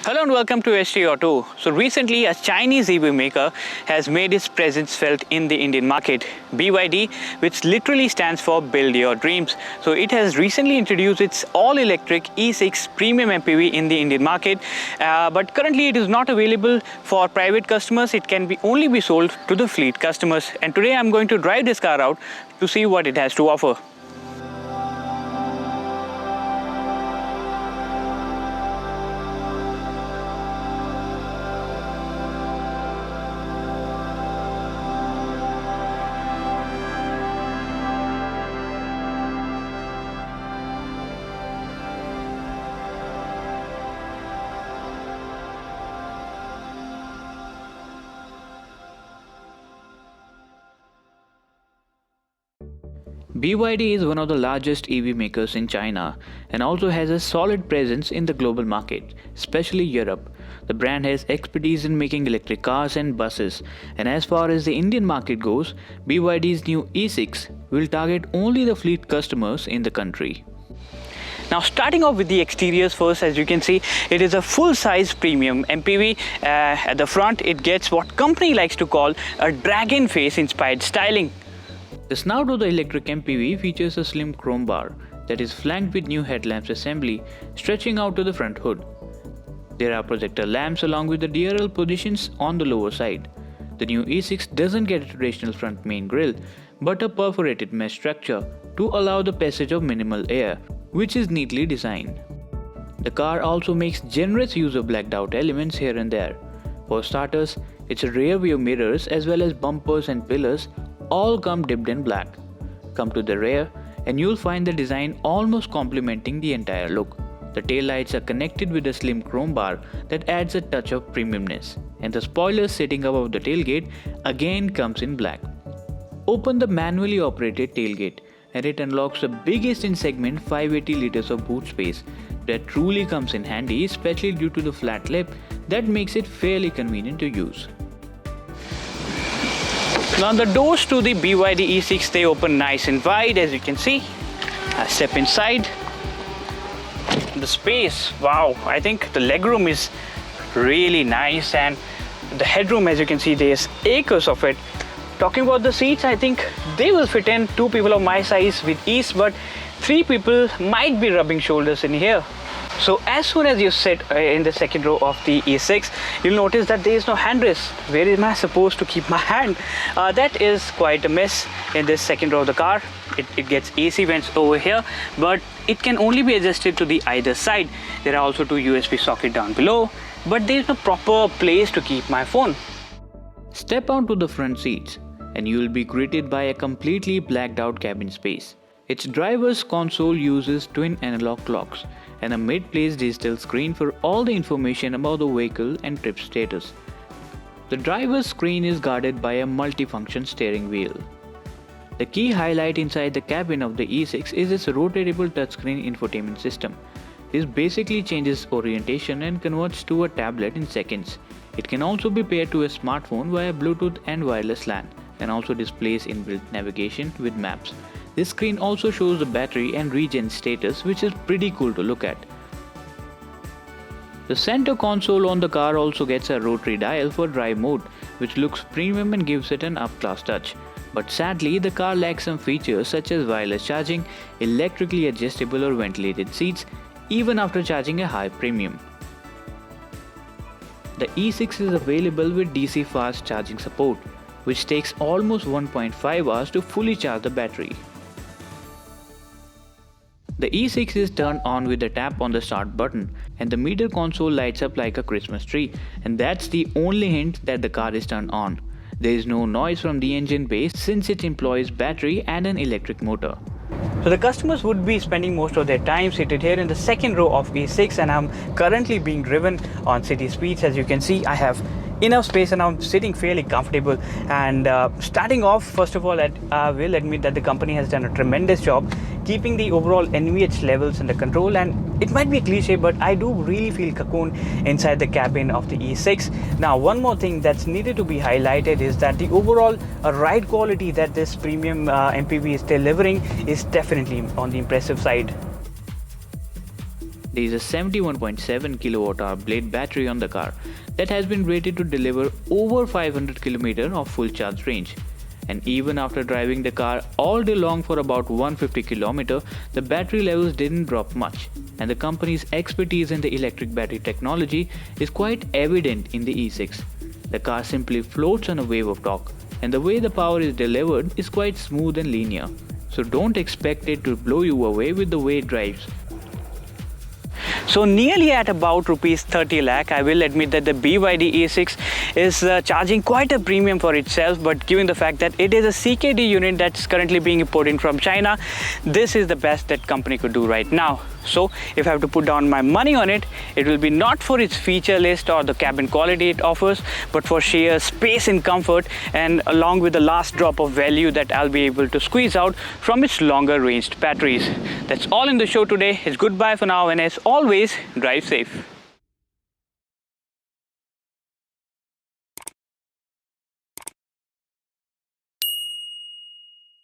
Hello and welcome to HT Auto. So recently a Chinese EV maker has made its presence felt in the Indian market, BYD, which literally stands for Build Your Dreams. So it has recently introduced its all-electric E6 premium MPV in the Indian market, but currently it is not available for private customers. It can only be sold to the fleet customers. And today I'm going to drive this car out to see what it has to offer. BYD is one of the largest EV makers in China and also has a solid presence in the global market, especially Europe. The brand has expertise in making electric cars and buses, and as far as the Indian market goes, BYD's new E6 will target only the fleet customers in the country. Now starting off with the exteriors first, as you can see, it is a full-size premium MPV. At the front it gets what company likes to call a dragon face inspired styling. The snout of the electric MPV features a slim chrome bar that is flanked with new headlamps assembly stretching out to the front hood. There are projector lamps along with the DRL positions on the lower side. The new E6 doesn't get a traditional front main grille but a perforated mesh structure to allow the passage of minimal air, which is neatly designed. The car also makes generous use of blacked out elements here and there. For starters, its rear view mirrors as well as bumpers and pillars all come dipped in black. Come to the rear and you'll find the design almost complementing the entire look. The taillights are connected with a slim chrome bar that adds a touch of premiumness, and the spoiler sitting above the tailgate again comes in black. Open the manually operated tailgate and it unlocks the biggest in segment 580 liters of boot space that truly comes in handy, especially due to the flat lip that makes it fairly convenient to use. Now the doors to the BYD E6, they open nice and wide, as you can see. I step inside. The space, wow, I think the legroom is really nice, and the headroom, as you can see, there's acres of it. Talking about the seats, I think they will fit in 2 people of my size with ease, but 3 people might be rubbing shoulders in here. So as soon as you sit in the second row of the E6, you'll notice that there is no handrest. Where am I supposed to keep my hand? That is quite a mess in this second row of the car. It gets AC vents over here, but it can only be adjusted to the either side. There are also 2 USB sockets down below, but there is no proper place to keep my phone. Step onto the front seats and you will be greeted by a completely blacked out cabin space. Its driver's console uses twin analog clocks and a mid-place digital screen for all the information about the vehicle and trip status. The driver's screen is guarded by a multifunction steering wheel. The key highlight inside the cabin of the E6 is its rotatable touchscreen infotainment system. This basically changes orientation and converts to a tablet in seconds. It can also be paired to a smartphone via Bluetooth and wireless LAN, and also displays inbuilt navigation with maps. This screen also shows the battery and regen status, which is pretty cool to look at. The center console on the car also gets a rotary dial for drive mode, which looks premium and gives it an up-class touch. But sadly, the car lacks some features such as wireless charging, electrically adjustable or ventilated seats, even after charging a high premium. The E6 is available with DC fast charging support, which takes almost 1.5 hours to fully charge the battery. The E6 is turned on with a tap on the start button, and the meter console lights up like a Christmas tree, and that's the only hint that the car is turned on. There is no noise from the engine bay since it employs battery and an electric motor. So the customers would be spending most of their time seated here in the second row of E6, and I'm currently being driven on city streets. As you can see, I have enough space and I'm sitting fairly comfortable. And starting off, first of all, I will admit that the company has done a tremendous job keeping the overall NVH levels under control, and it might be a cliche, but I do really feel cocoon inside the cabin of the E6. Now, one more thing that's needed to be highlighted is that the overall ride quality that this premium MPV is delivering is definitely on the impressive side. There is a 71.7 kWh blade battery on the car that has been rated to deliver over 500 km of full charge range. And even after driving the car all day long for about 150 km, the battery levels didn't drop much. And the company's expertise in the electric battery technology is quite evident in the E6. The car simply floats on a wave of torque, and the way the power is delivered is quite smooth and linear. So don't expect it to blow you away with the way it drives. So nearly at about rupees 30 lakh, I will admit that the BYD E6 is charging quite a premium for itself, but given the fact that it is a CKD unit that's currently being imported from China, this is the best that company could do right now. So if I have to put down my money on it, it will be not for its feature list or the cabin quality it offers, but for sheer space and comfort, and along with the last drop of value that I'll be able to squeeze out from its longer ranged batteries. That's all in the show today. It's goodbye for now, and as always, drive safe.